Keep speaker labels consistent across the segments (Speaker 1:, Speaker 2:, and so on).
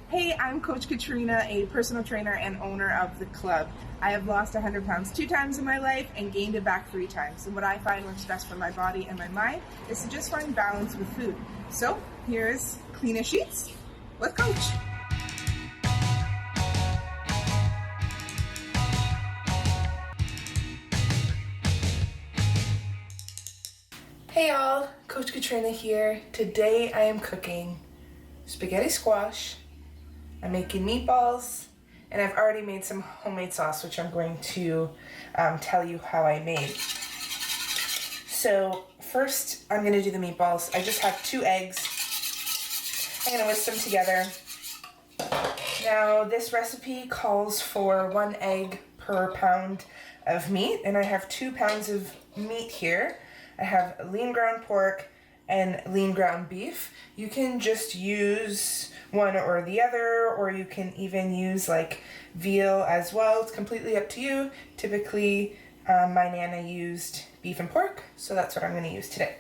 Speaker 1: Hey, I'm Coach Katrina, a personal trainer and owner of the club. I have lost 100 pounds 2 times in my life and gained it back 3 times. And what I find works best for my body and my mind is to just find balance with food. So here's Kleanish Eats with Coach. Hey y'all, Coach Katrina here. Today I am cooking spaghetti squash. I'm making meatballs, and I've already made some homemade sauce, which I'm going to tell you how I made. So first, I'm going to do the meatballs. I just have 2 eggs. I'm going to whisk them together. Now, this recipe calls for 1 egg per pound of meat, and I have 2 pounds of meat here. I have lean ground pork and lean ground beef. You can just use one or the other, or you can even use like veal as well. It's completely up to you. Typically, my Nana used beef and pork, so that's what I'm going to use today.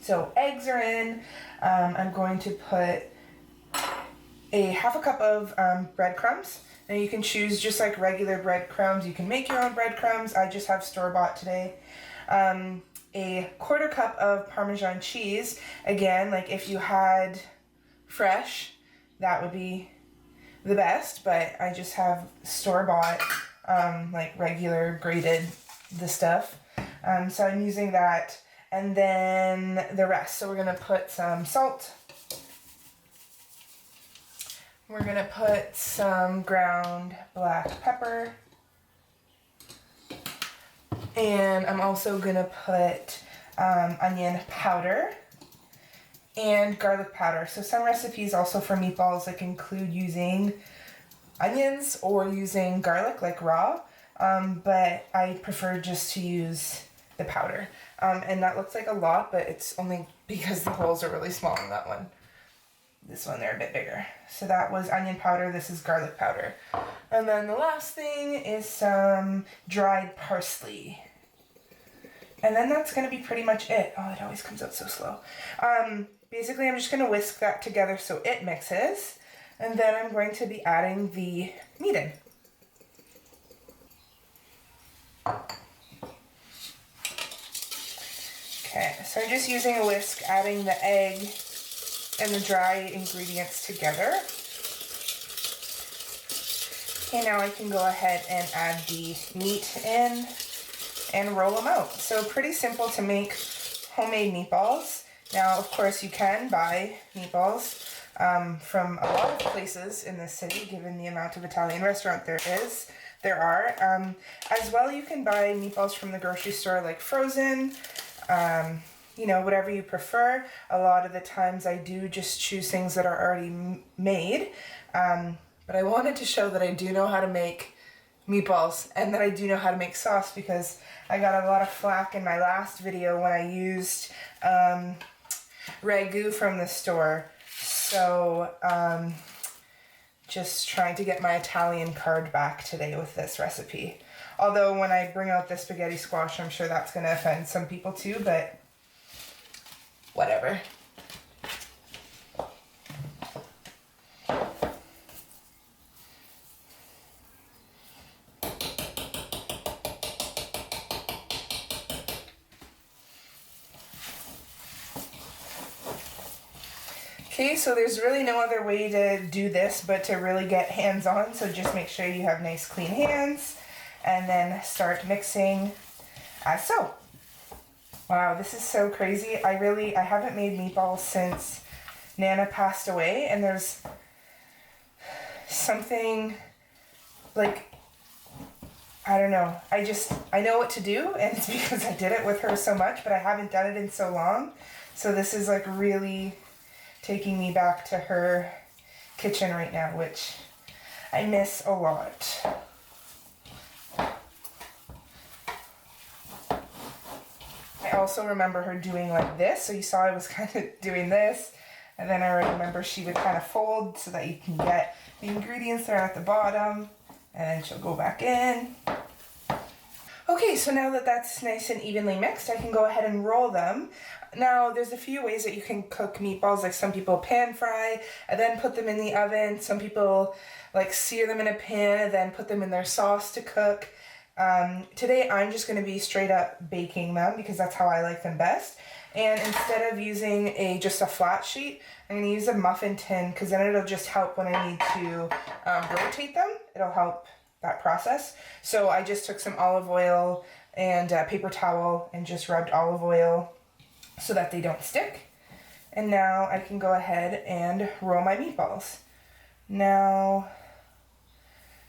Speaker 1: So eggs are in. I'm going to put a half a cup of breadcrumbs. Now you can choose just like regular breadcrumbs. You can make your own breadcrumbs. I just have store-bought today. A quarter cup of Parmesan cheese. Again, like if you had fresh, that would be the best, but I just have store-bought, like regular grated the stuff. So I'm using that, and then the rest. So we're gonna put some salt. We're gonna put some ground black pepper. And I'm also gonna put onion powder and garlic powder. So some recipes also for meatballs like include using onions or using garlic like raw, but I prefer just to use the powder. And that looks like a lot, but it's only because the holes are really small in that one. This one, they're a bit bigger. So that was onion powder, this is garlic powder. And then the last thing is some dried parsley. And then that's gonna be pretty much it. Oh, it always comes out so slow. Basically, I'm just gonna whisk that together so it mixes. And then I'm going to be adding the meat in. Okay, so I'm just using a whisk, adding the egg and the dry ingredients together. Okay, now I can go ahead and add the meat in and roll them out. So pretty simple to make homemade meatballs. Now, of course, you can buy meatballs from a lot of places in this city, given the amount of Italian restaurant there are. As well, you can buy meatballs from the grocery store, like frozen, you know, whatever you prefer. A lot of the times I do just choose things that are already made. But I wanted to show that I do know how to make meatballs and that I do know how to make sauce, because I got a lot of flack in my last video when I used ragu from the store. So just trying to get my Italian card back today with this recipe. Although when I bring out the spaghetti squash, I'm sure that's going to offend some people too, but whatever. Okay, so there's really no other way to do this but to really get hands-on, so just make sure you have nice clean hands and then start mixing as so. Wow, this is so crazy. I haven't made meatballs since Nana passed away, and there's something like, I don't know, I know what to do, and it's because I did it with her so much, but I haven't done it in so long. So this is like really taking me back to her kitchen right now, which I miss a lot. I also remember her doing like this, so you saw I was kind of doing this, and then I remember she would kind of fold so that you can get the ingredients there at the bottom, and then she'll go back in. Okay, so now that that's nice and evenly mixed, I can go ahead and roll them. Now, there's a few ways that you can cook meatballs. Like some people pan fry and then put them in the oven. Some people like sear them in a pan and then put them in their sauce to cook. Today I'm just going to be straight up baking them because that's how I like them best. And instead of using just a flat sheet, I'm going to use a muffin tin because then it'll just help when I need to rotate them. It'll help that process. So I just took some olive oil and a paper towel and just rubbed olive oil so that they don't stick. And now I can go ahead and roll my meatballs. Now,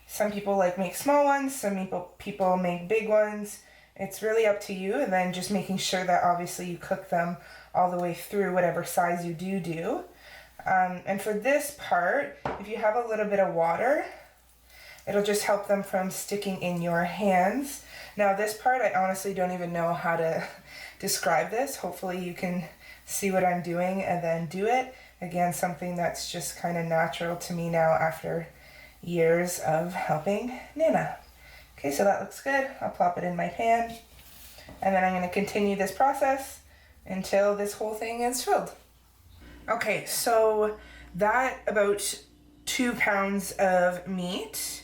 Speaker 1: some people make small ones, some people make big ones. It's really up to you, and then just making sure that obviously you cook them all the way through whatever size you do. And for this part, if you have a little bit of water, it'll just help them from sticking in your hands. Now this part, I honestly don't even know how to describe this. Hopefully you can see what I'm doing and then do it. Again, something that's just kind of natural to me now after years of helping Nana. Okay, so that looks good. I'll plop it in my pan. And then I'm going to continue this process until this whole thing is filled. Okay, so that about 2 pounds of meat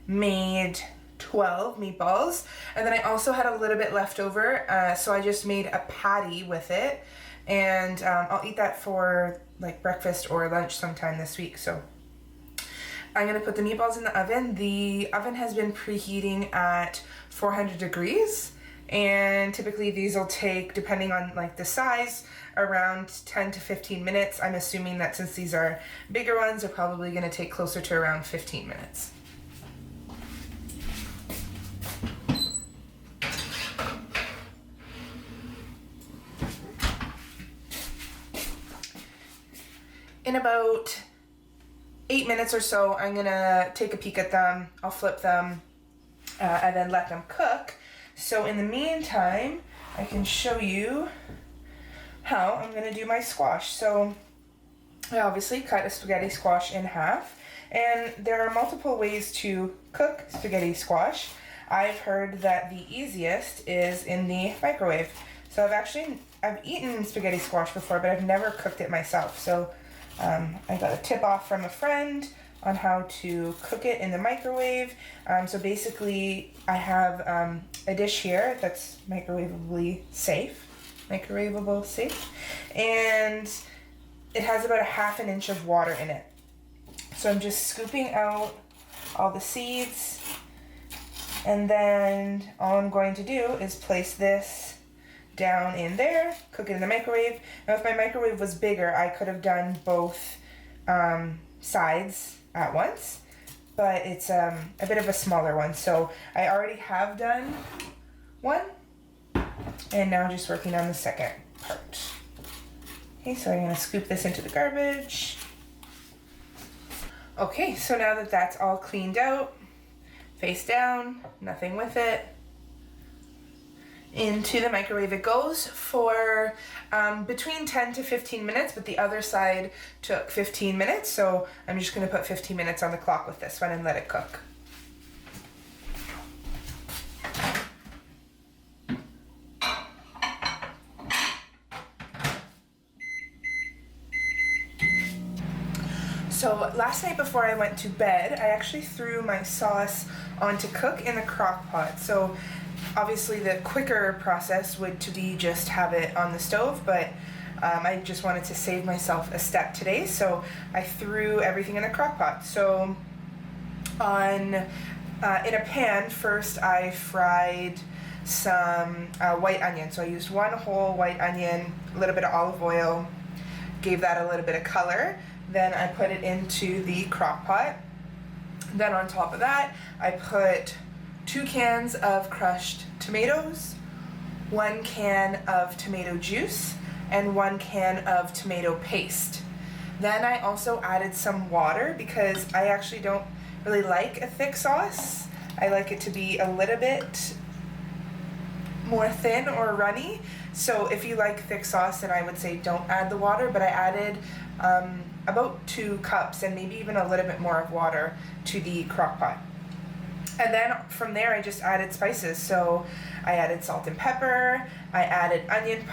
Speaker 1: made 12 meatballs, and then I also had a little bit left over, so I just made a patty with it, and I'll eat that for breakfast or lunch sometime this week. So I'm gonna put the meatballs in the oven. The oven has been preheating at 400 degrees, and typically these will take, depending on the size, around 10 to 15 minutes. I'm assuming that since these are bigger ones, they're probably gonna take closer to around 15 minutes. In about 8 minutes or so, I'm gonna take a peek at them. I'll flip them and then let them cook. So in the meantime, I can show you how I'm gonna do my squash. So I obviously cut a spaghetti squash in half, and there are multiple ways to cook spaghetti squash. I've heard that the easiest is in the microwave. So I've eaten spaghetti squash before, but I've never cooked it myself. So I got a tip off from a friend on how to cook it in the microwave. So basically I have a dish here that's microwavable safe, and it has about a ½ inch of water in it. So I'm just scooping out all the seeds, and then all I'm going to do is place this down in there, cook it in the microwave. Now if my microwave was bigger, I could have done both sides at once, but it's a bit of a smaller one, so I already have done one, and now just working on the second part. Okay, so I'm going to scoop this into the garbage. Okay, so now that that's all cleaned out, face down, nothing with it, into the microwave it goes for between 10 to 15 minutes, but the other side took 15 minutes, so I'm just going to put 15 minutes on the clock with this one and let it cook. So last night before I went to bed, I actually threw my sauce on to cook in the crock pot. So obviously the quicker process would to be just have it on the stove, but I just wanted to save myself a step today, so I threw everything in the crock pot. So in a pan, first I fried some white onion. So I used one whole white onion, a little bit of olive oil, gave that a little bit of color. Then I put it into the crock pot. Then on top of that, I put 2 cans of crushed tomatoes, 1 can of tomato juice, and 1 can of tomato paste. Then I also added some water because I actually don't really like a thick sauce. I like it to be a little bit more thin or runny. So if you like thick sauce, then I would say don't add the water, but I added about 2 cups and maybe even a little bit more of water to the crock pot. And then from there I just added spices. So I added salt and pepper, I added onion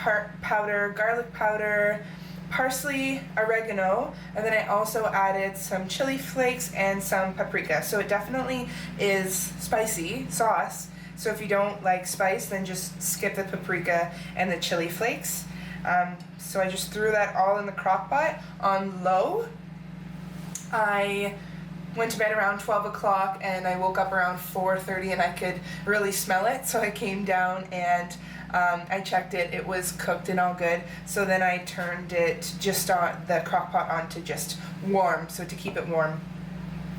Speaker 1: powder, garlic powder, parsley, oregano, and then I also added some chili flakes and some paprika. So it definitely is spicy sauce. So if you don't like spice, then just skip the paprika and the chili flakes. So I just threw that all in the crock pot on low. I went to bed around 12 o'clock and I woke up around 4:30 and I could really smell it. So I came down and I checked it. It was cooked and all good. So then I turned it just on the crock pot on to just warm, so to keep it warm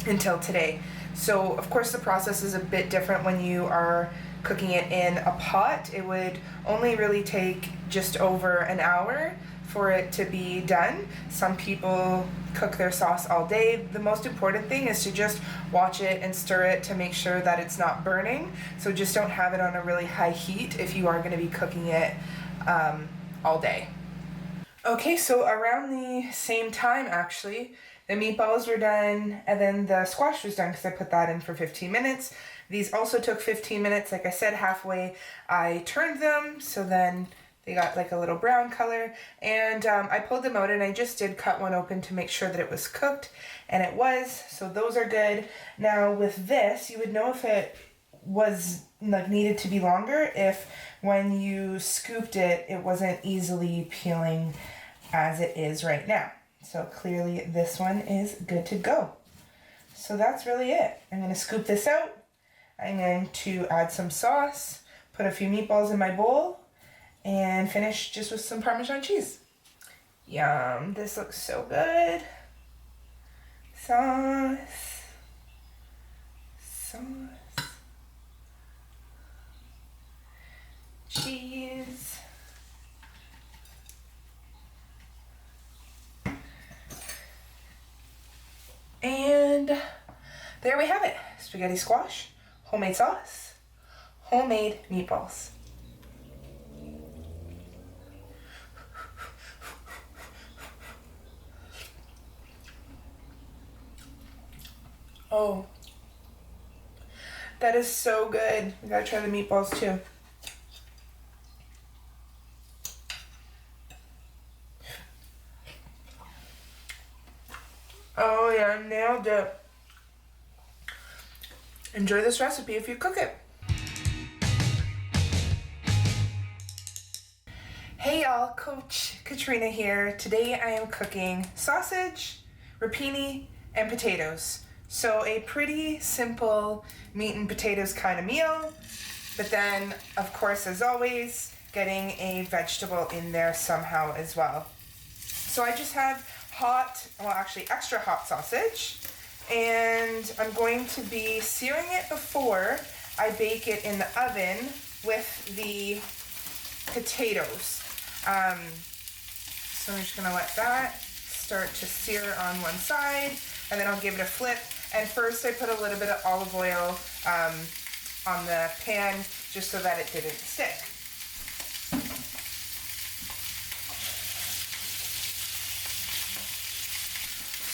Speaker 1: until today. So of course the process is a bit different when you are cooking it in a pot. It would only really take just over an hour for it to be done. Some people cook their sauce all day. The most important thing is to just watch it and stir it to make sure that it's not burning. So just don't have it on a really high heat if you are going to be cooking it all day. Okay, so around the same time actually, the meatballs were done and then the squash was done because I put that in for 15 minutes. These also took 15 minutes. Like I said, halfway I turned them, so then they got like a little brown color, and I pulled them out and I just did cut one open to make sure that it was cooked, and it was, so those are good. Now with this, you would know if it was like needed to be longer if when you scooped it, it wasn't easily peeling as it is right now. So clearly this one is good to go. So that's really it. I'm going to scoop this out. I'm going to add some sauce, put a few meatballs in my bowl, and finish just with some Parmesan cheese. Yum, this looks so good. Sauce, sauce, cheese. And there we have it. Spaghetti squash, homemade sauce, homemade meatballs. Oh, that is so good. We gotta try the meatballs too. Oh yeah, nailed it. Enjoy this recipe if you cook it. Hey y'all, Coach Katrina here. Today I am cooking sausage, rapini, and potatoes. So a pretty simple meat and potatoes kind of meal, but then of course as always, getting a vegetable in there somehow as well. So I just have extra hot sausage, and I'm going to be searing it before I bake it in the oven with the potatoes. So I'm just gonna let that start to sear on one side, and then I'll give it a flip. And first I put a little bit of olive oil on the pan just so that it didn't stick.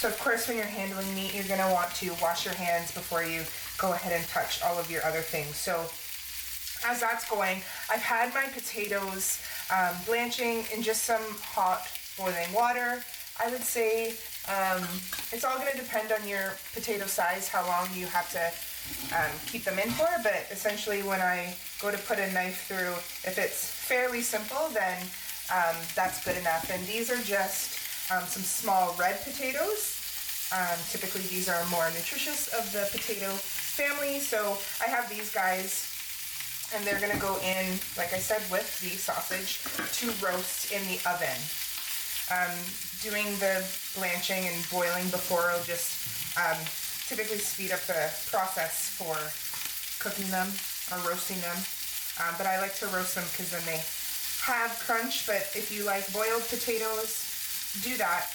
Speaker 1: So of course when you're handling meat, you're gonna want to wash your hands before you go ahead and touch all of your other things. So as that's going, I've had my potatoes blanching in just some hot boiling water. I would say it's all going to depend on your potato size, how long you have to keep them in for, but essentially when I go to put a knife through, if it's fairly simple, then that's good enough. And these are just some small red potatoes. Typically these are more nutritious of the potato family, so I have these guys, and they're going to go in, like I said, with the sausage to roast in the oven. Doing the blanching and boiling before will just typically speed up the process for cooking them or roasting them. But I like to roast them because then they have crunch, but if you like boiled potatoes, do that,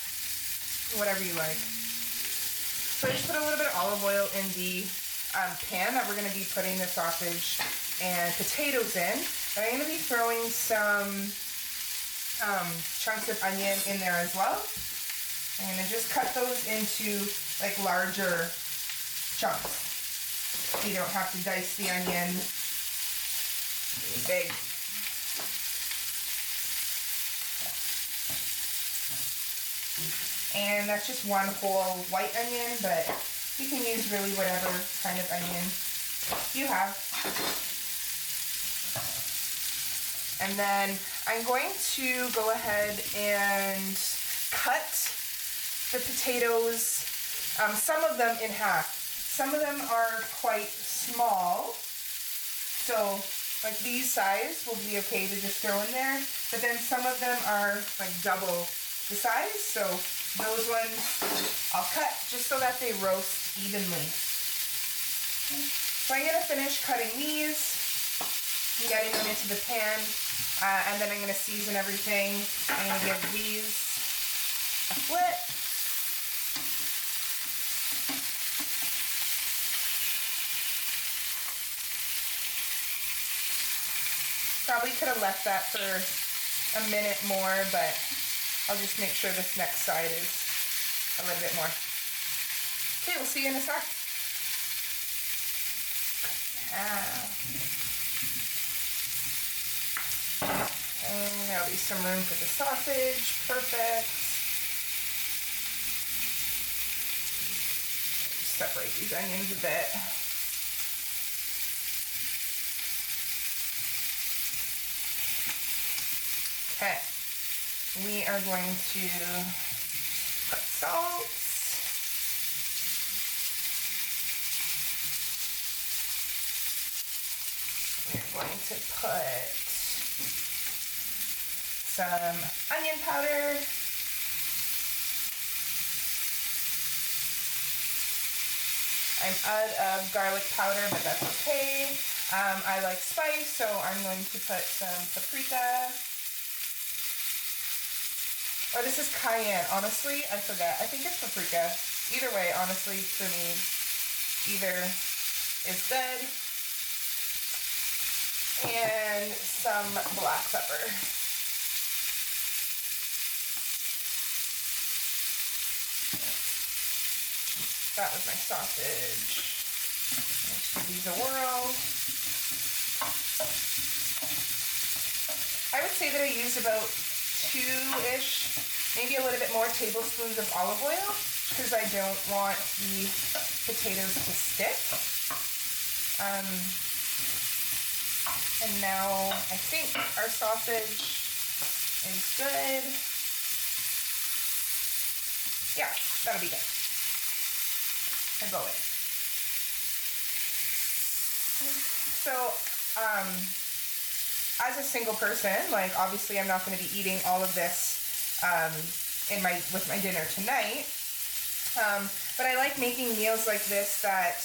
Speaker 1: whatever you like. So I just put a little bit of olive oil in the pan that we're going to be putting the sausage and potatoes in. And I'm going to be throwing some chunks of onion in there as well. I'm going to just cut those into like larger chunks. You don't have to dice the onion big. And that's just one whole white onion, but you can use really whatever kind of onion you have. And then I'm going to go ahead and cut the potatoes, some of them in half. Some of them are quite small, so like these size will be okay to just throw in there, but then some of them are like double the size, so those ones I'll cut just so that they roast evenly. So I'm going to finish cutting these and getting them into the pan, and then I'm going to season everything. I'm going to give these a flip. Probably could have left that for a minute more, but I'll just make sure this next side is a little bit more. Okay, we'll see you in a sec. And there'll be some room for the sausage. Perfect. Separate these onions a bit. Okay, we are going to put salt. We're going to put some onion powder. I'm out of garlic powder, but that's okay. I like spice, so I'm going to put some paprika. Or this is cayenne. Honestly, I forget. I think it's paprika. Either way, honestly, for me, either is good. And some black pepper. That was my sausage. Let's give these a whirl. I would say that I used about 2-ish, maybe a little bit more tablespoons of olive oil, because I don't want the potatoes to stick. And now I think our sausage is good. Yeah, that'll be good. I'll go with. So, as a single person, like obviously I'm not going to be eating all of this with my dinner tonight. But I like making meals like this that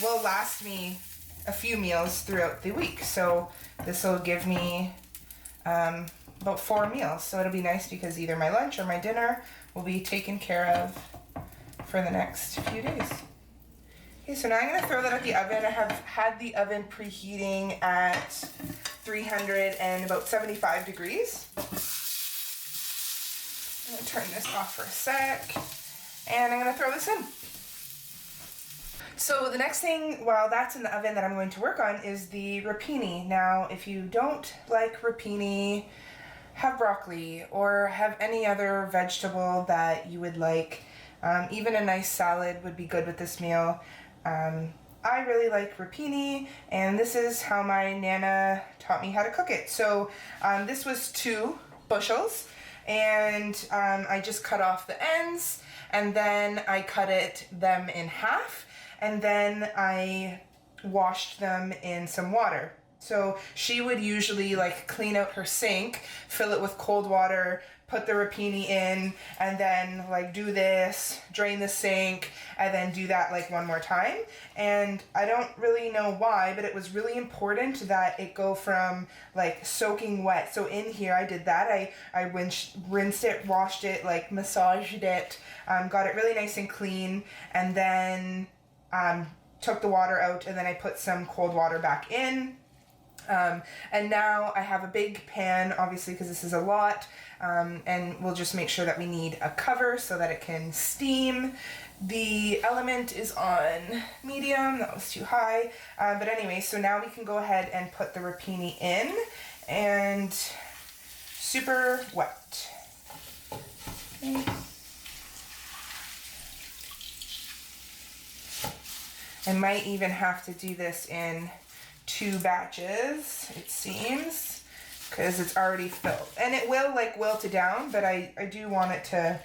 Speaker 1: will last me a few meals throughout the week. So this will give me about 4 meals. So it'll be nice because either my lunch or my dinner will be taken care of for the next few days. Okay, so now I'm going to throw that at the oven. I have had the oven preheating at 300 and about 75 degrees. I'm going to turn this off for a sec, and I'm going to throw this in. So the next thing while that's in the oven that I'm going to work on is the rapini. Now, if you don't like rapini, have broccoli or have any other vegetable that you would like. Even a nice salad would be good with this meal. I really like rapini, and this is how my Nana taught me how to cook it. So this was 2 bushels, and I just cut off the ends, and then I cut them in half, and then I washed them in some water. So she would usually like clean out her sink, fill it with cold water, put the rapini in, and then like do this, drain the sink, and then do that like one more time. And I don't really know why, but it was really important that it go from like soaking wet. So in here I did that. I rinsed it, washed it, like massaged it, got it really nice and clean, and then took the water out, and then I put some cold water back in. And now I have a big pan, obviously, because this is a lot, and we'll just make sure that we need a cover so that it can steam. The element is on medium, that was too high, but anyway, so now we can go ahead and put the rapini in, and super wet. Okay. I might even have to do this in 2 batches, it seems, because it's already filled. And it will like wilt it down, but I do want it to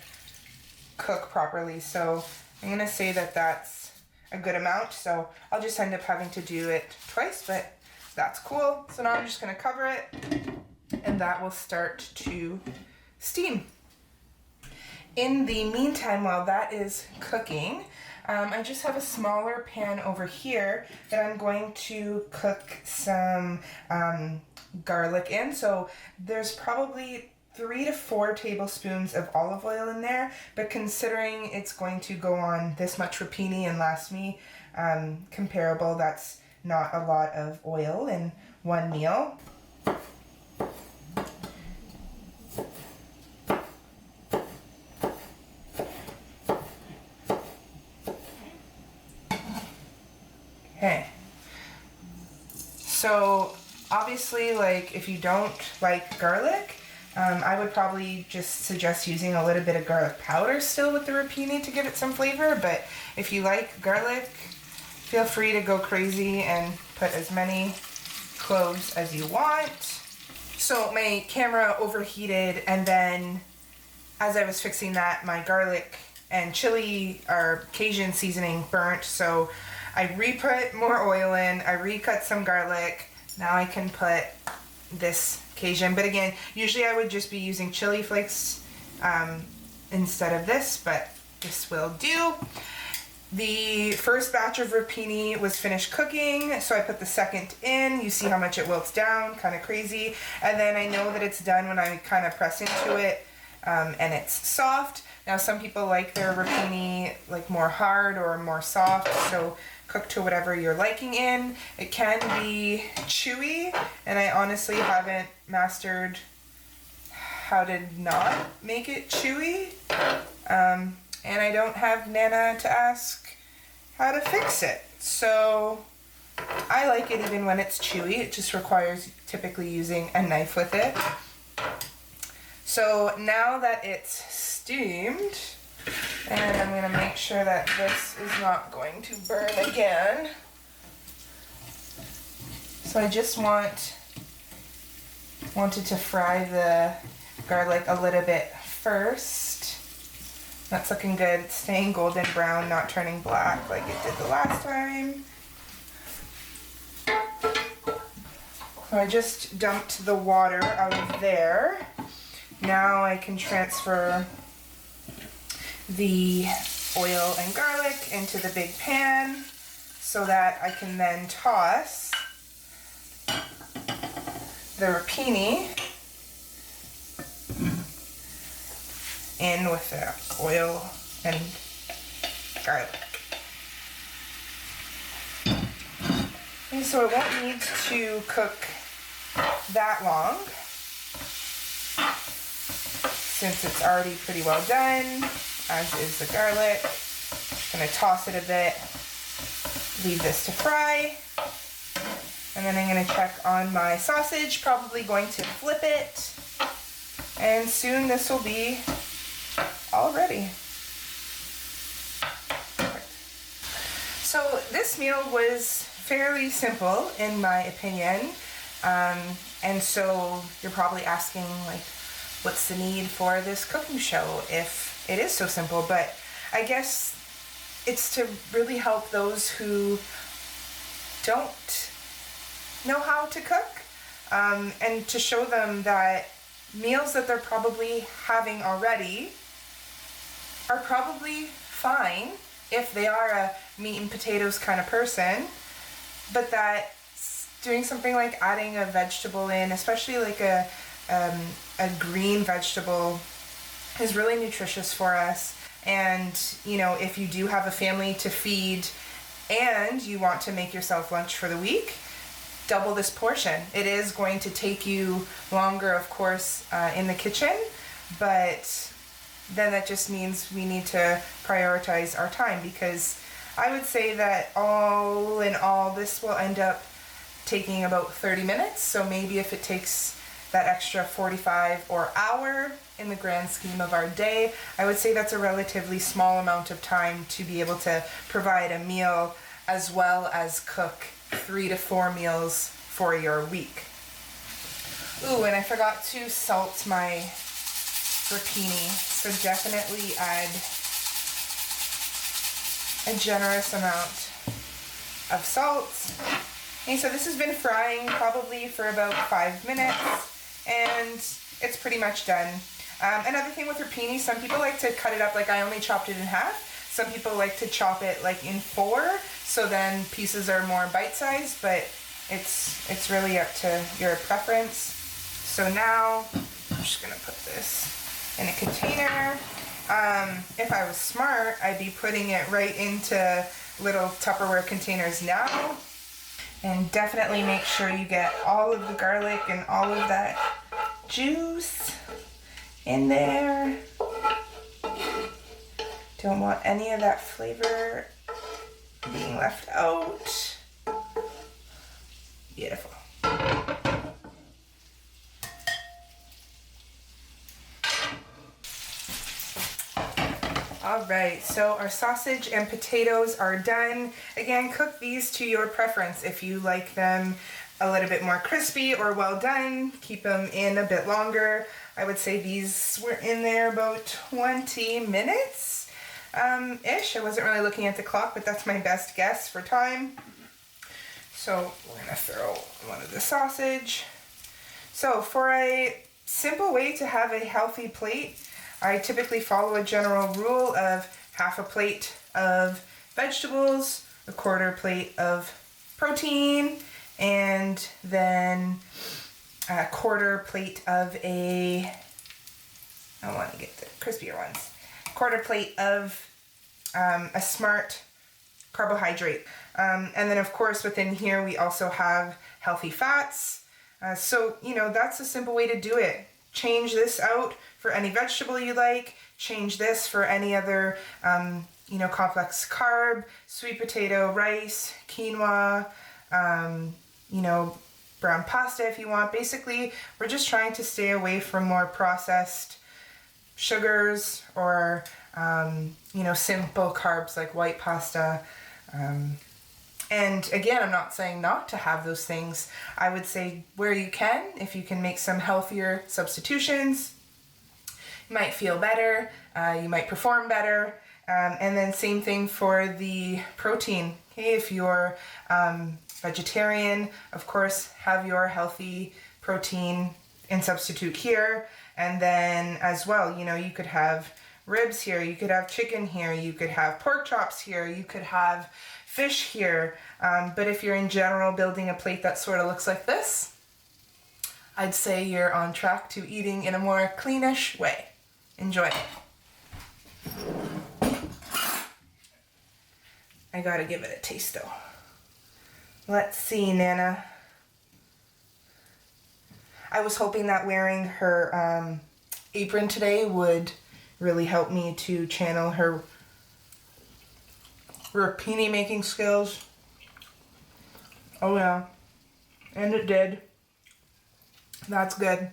Speaker 1: cook properly, so I'm gonna say that that's a good amount, so I'll just end up having to do it twice, but that's cool. So now I'm just gonna cover it, and that will start to steam. In the meantime, while that is cooking, I just have a smaller pan over here that I'm going to cook some garlic in. So there's probably 3 to 4 tablespoons of olive oil in there, but considering it's going to go on this much rapini and last me comparable, that's not a lot of oil in one meal. Okay, so obviously, like, if you don't like garlic, I would probably just suggest using a little bit of garlic powder still with the rapini to give it some flavor, but if you like garlic, feel free to go crazy and put as many cloves as you want. So my camera overheated, and then as I was fixing that, my garlic and chili or Cajun seasoning burnt, so I re-put more oil in, I recut some garlic, now I can put this Cajun, but again, usually I would just be using chili flakes instead of this, but this will do. The first batch of rapini was finished cooking, so I put the second in. You see how much it wilts down, kind of crazy, and then I know that it's done when I kind of press into it and it's soft. Now some people like their rapini like more hard or more soft, so cook to whatever you're liking in. It can be chewy, and I honestly haven't mastered how to not make it chewy. And I don't have Nana to ask how to fix it. So I like it even when it's chewy. It just requires typically using a knife with it. So now that it's steamed, and I'm gonna make sure that this is not going to burn again. So I just wanted to fry the garlic a little bit first. That's looking good. It's staying golden brown, not turning black like it did the last time. So I just dumped the water out of there. Now I can transfer the oil and garlic into the big pan so that I can then toss the rapini in with the oil and garlic. And so it won't need to cook that long since it's already pretty well done, as is the garlic. Just gonna toss it a bit, leave this to fry, and then I'm gonna check on my sausage, probably going to flip it, and soon this will be all ready. So this meal was fairly simple in my opinion, and so you're probably asking, like, what's the need for this cooking show if it is so simple? But I guess it's to really help those who don't know how to cook, and to show them that meals that they're probably having already are probably fine if they are a meat and potatoes kind of person, but that doing something like adding a vegetable in, especially like a green vegetable, is really nutritious for us. And you know, if you do have a family to feed and you want to make yourself lunch for the week, double this portion. It is going to take you longer, of course, in the kitchen, but then that just means we need to prioritize our time, because I would say that all in all, this will end up taking about 30 minutes. So maybe if it takes that extra 45 or hour in the grand scheme of our day, I would say that's a relatively small amount of time to be able to provide a meal as well as cook 3 to 4 meals for your week. Ooh, and I forgot to salt my rapini, so definitely add a generous amount of salt. And so this has been frying probably for about 5 minutes, and it's pretty much done. Another thing with rapini, some people like to cut it up, like I only chopped it in half. Some people like to chop it like in 4, so then pieces are more bite-sized, but it's really up to your preference. So now I'm just gonna put this in a container. If I was smart, I'd be putting it right into little Tupperware containers now. And definitely make sure you get all of the garlic and all of that juice in there. Don't want any of that flavor being left out. Beautiful. All right, so our sausage and potatoes are done. Again, cook these to your preference. If you like them a little bit more crispy or well done, keep them in a bit longer. I would say these were in there about 20 minutes ish. I wasn't really looking at the clock, but that's my best guess for time. So we're gonna throw one of the sausage. So for a simple way to have a healthy plate, I typically follow a general rule of half a plate of vegetables, a quarter plate of protein, and then a quarter plate of I want to get the crispier ones, quarter plate of a smart carbohydrate. And then of course within here we also have healthy fats. So, you know, that's a simple way to do it. Change this out for any vegetable you like. Change this for any other, you know, complex carb, sweet potato, rice, quinoa, you know, brown pasta if you want. Basically, we're just trying to stay away from more processed sugars or, you know, simple carbs like white pasta. And again, I'm not saying not to have those things. I would say where you can, if you can make some healthier substitutions, you might feel better, you might perform better. And then same thing for the protein. Okay, if you're vegetarian, of course, have your healthy protein and substitute here. And then as well, you know, you could have ribs here, you could have chicken here, you could have pork chops here, you could have fish here, but if you're in general building a plate that sort of looks like this, I'd say you're on track to eating in a more cleanish way. Enjoy. I gotta give it a taste though. Let's see, Nana. I was hoping that wearing her apron today would really help me to channel her rapini making skills. Oh yeah, and it did. That's good.